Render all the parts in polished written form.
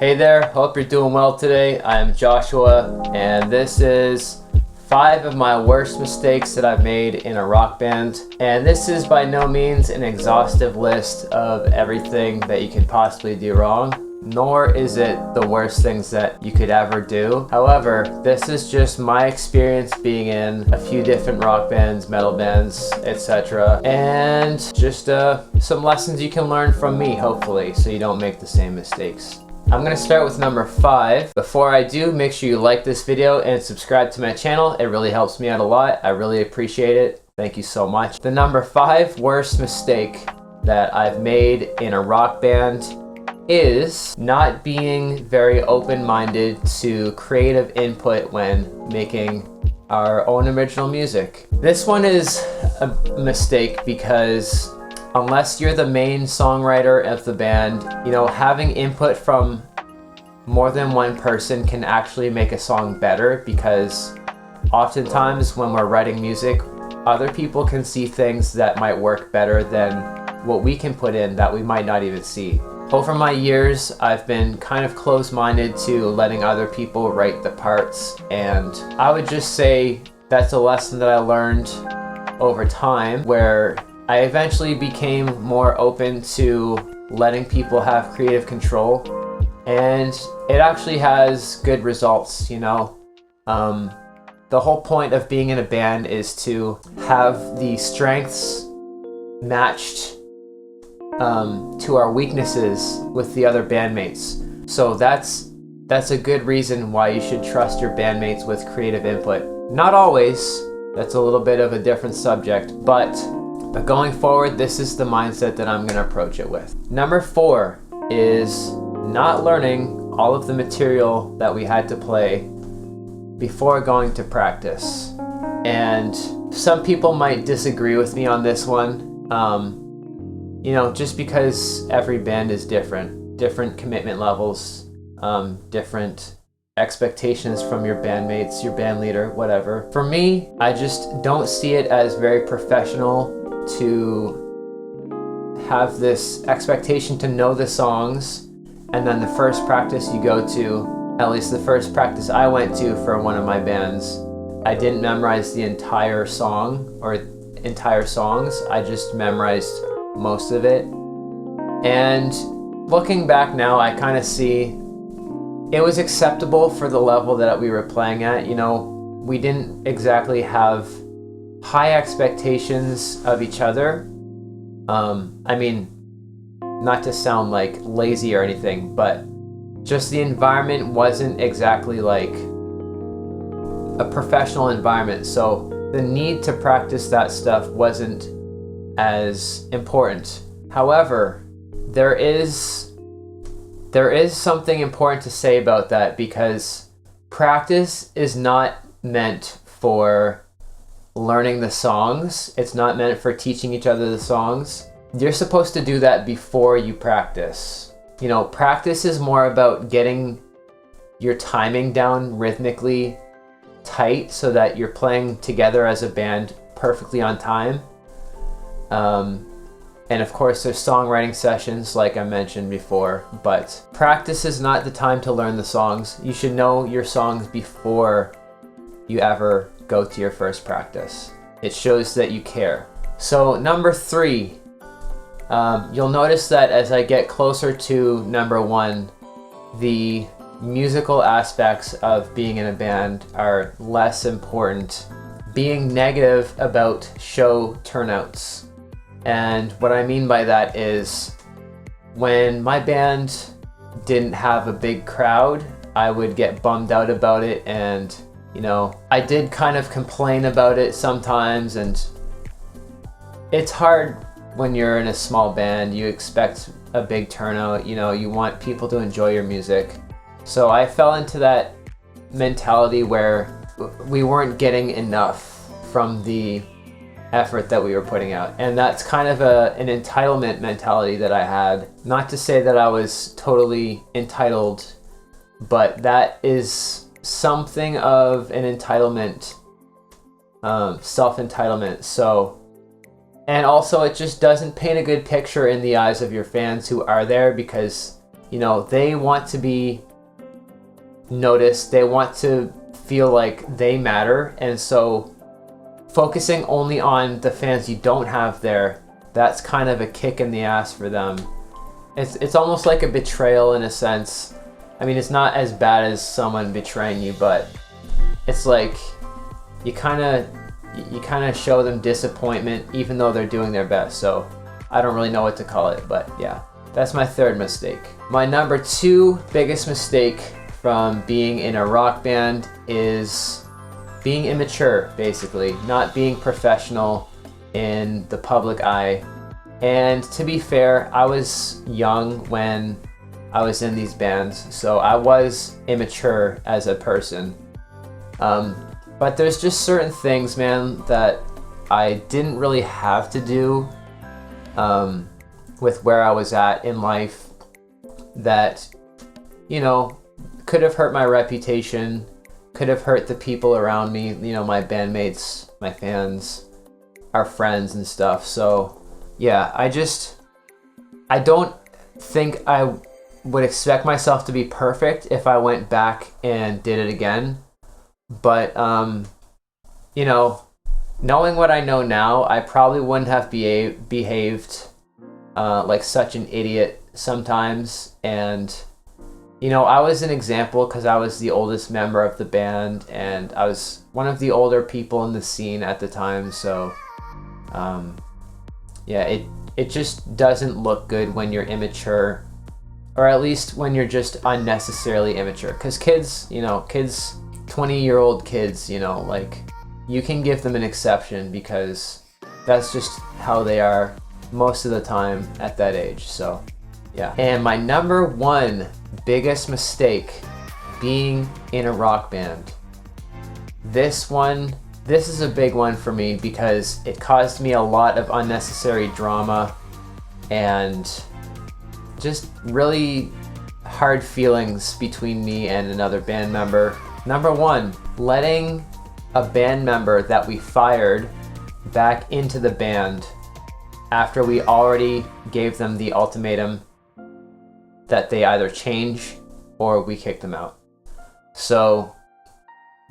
Hey there, hope you're doing well today. I am Joshua, and this is 5 of my worst mistakes that I've made in a rock band. And this is by no means an exhaustive list of everything that you could possibly do wrong, nor is it the worst things that you could ever do. However, this is just my experience being in a few different rock bands, metal bands, etc. And just some lessons you can learn from me, hopefully, so you don't make the same mistakes. I'm going to start with number 5. Before I do, make sure you like this video and subscribe to my channel. It really helps me out a lot. I really appreciate it. Thank you so much. The number 5 worst mistake that I've made in a rock band is not being very open-minded to creative input when making our own original music. This one is a mistake because unless you're the main songwriter of the band, having input from more than one person can actually make a song better, because oftentimes when we're writing music, other people can see things that might work better than what we can put in that we might not even see. Over my years, I've been kind of closed-minded to letting other people write the parts, and I would just say that's a lesson that I learned over time, where I eventually became more open to letting people have creative control, and it actually has good results, The whole point of being in a band is to have the strengths matched to our weaknesses with the other bandmates. So that's a good reason why you should trust your bandmates with creative input. Not always, that's a little bit of a different subject, but going forward, this is the mindset that I'm going to approach it with. Number 4 is not learning all of the material that we had to play before going to practice. And some people might disagree with me on this one. Just because every band is different commitment levels, different expectations from your bandmates, your band leader, whatever. For me, I just don't see it as very professional to have this expectation to know the songs, and then the first practice you go to, at least the first practice I went to for one of my bands, I didn't memorize the entire song or entire songs. I just memorized most of it. And looking back now, I kind of see it was acceptable for the level that we were playing at. We didn't exactly have high expectations of each other. Not to sound like lazy or anything, but just the environment wasn't exactly like a professional environment. So the need to practice that stuff wasn't as important. However, there is something important to say about that, because practice is not meant for learning the songs. It's not meant for teaching each other the songs. You're supposed to do that before you practice. Practice is more about getting your timing down rhythmically tight so that you're playing together as a band perfectly on time. And of course, there's songwriting sessions like I mentioned before, but practice is not the time to learn the songs. You should know your songs before you ever go to your first practice. It shows that you care. So number 3, you'll notice that as I get closer to number 1, the musical aspects of being in a band are less important. Being negative about show turnouts. And what I mean by that is, when my band didn't have a big crowd, I would get bummed out about it, and I did kind of complain about it sometimes, and it's hard when you're in a small band. You expect a big turnout, you want people to enjoy your music. So I fell into that mentality where we weren't getting enough from the effort that we were putting out. And that's kind of an entitlement mentality that I had. Not to say that I was totally entitled, but that is something of an entitlement, self-entitlement. So, and also it just doesn't paint a good picture in the eyes of your fans who are there, because you know, they want to be noticed, they want to feel like they matter, and so focusing only on the fans you don't have there, that's kind of a kick in the ass for them. It's almost like a betrayal in a sense. I mean, it's not as bad as someone betraying you, but it's like you kind of show them disappointment even though they're doing their best. So I don't really know what to call it, but yeah, that's my third mistake. My number 2 biggest mistake from being in a rock band is being immature, basically, not being professional in the public eye. And to be fair, I was young when I was in these bands, so I was immature as a person. But there's just certain things, man, that I didn't really have to do with where I was at in life that, you know, could have hurt my reputation, could have hurt the people around me, you know, my bandmates, my fans, our friends and stuff. So yeah, I don't think I would expect myself to be perfect if I went back and did it again. But, you know, knowing what I know now, I probably wouldn't have behaved like such an idiot sometimes. And, you know, I was an example because I was the oldest member of the band and I was one of the older people in the scene at the time. So, yeah, it just doesn't look good when you're immature, or at least when you're just unnecessarily immature. Because kids, you know, 20-year-old kids, you know, like, you can give them an exception because that's just how they are most of the time at that age. So yeah. And my number 1 biggest mistake being in a rock band, this is a big one for me because it caused me a lot of unnecessary drama and just really hard feelings between me and another band member. Number 1, letting a band member that we fired back into the band after we already gave them the ultimatum that they either change or we kick them out. So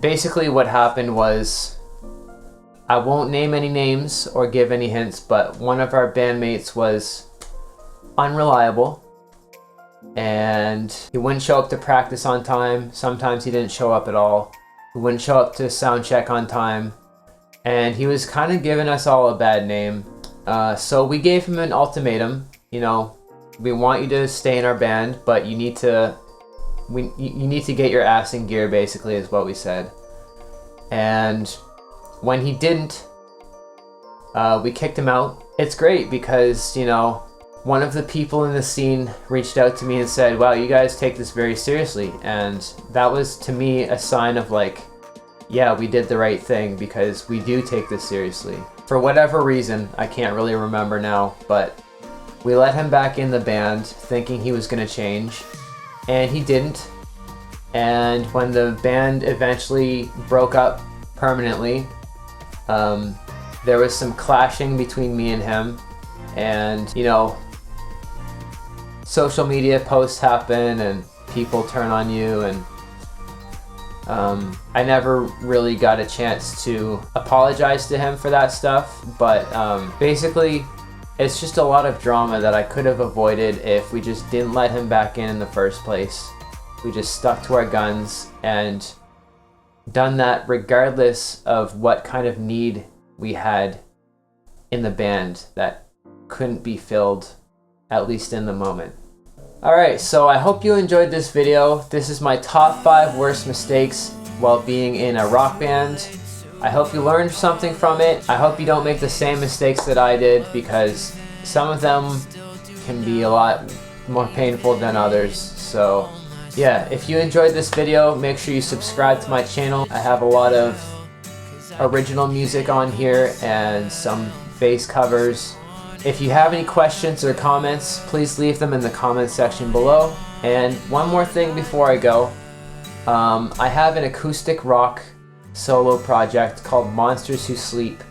basically what happened was, I won't name any names or give any hints, but one of our bandmates was unreliable and he wouldn't show up to practice on time. Sometimes he didn't show up at all. He wouldn't show up to sound check on time, and he was kind of giving us all a bad name. So we gave him an ultimatum. You know, we want you to stay in our band, but you need to get your ass in gear, basically, is what we said. And when he didn't, we kicked him out. It's great because, you know, one of the people in the scene reached out to me and said, wow, you guys take this very seriously. And that was, to me, a sign of like, yeah, we did the right thing because we do take this seriously. For whatever reason, I can't really remember now, but we let him back in the band thinking he was going to change, and he didn't. And when the band eventually broke up permanently, there was some clashing between me and him, and, you know, social media posts happen and people turn on you, and I never really got a chance to apologize to him for that stuff, but basically it's just a lot of drama that I could have avoided if we just didn't let him back in the first place. We just stuck to our guns and done that regardless of what kind of need we had in the band that couldn't be filled, at least in the moment. Alright, so I hope you enjoyed this video. This is my top 5 worst mistakes while being in a rock band. I hope you learned something from it. I hope you don't make the same mistakes that I did, because some of them can be a lot more painful than others. So yeah, if you enjoyed this video, make sure you subscribe to my channel. I have a lot of original music on here and some bass covers. If you have any questions or comments, please leave them in the comment section below. And one more thing before I go, I have an acoustic rock solo project called Monsters Who Sleep,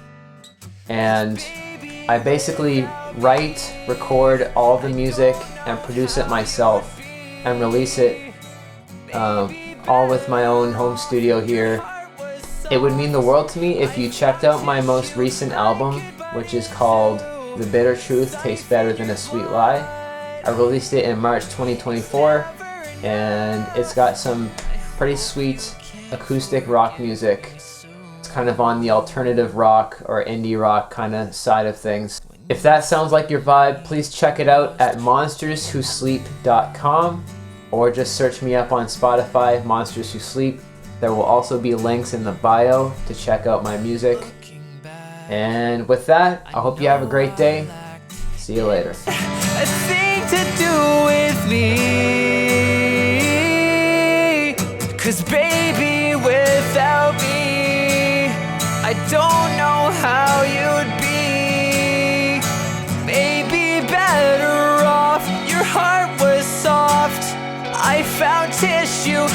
and I basically write, record all the music, and produce it myself. and release it all with my own home studio here. It would mean the world to me if you checked out my most recent album, which is called The Bitter Truth Tastes Better Than a Sweet Lie. I released it in March 2024, and it's got some pretty sweet acoustic rock music. It's kind of on the alternative rock or indie rock kind of side of things. If that sounds like your vibe, please check it out at monsterswhosleep.com, or just search me up on Spotify, Monsters Who Sleep. There will also be links in the bio to check out my music. And with that, I hope you have a great day. See you later. A thing to do with me, 'cause baby, without me, I don't know how you'd be. Maybe better off, your heart was soft, I found tissue,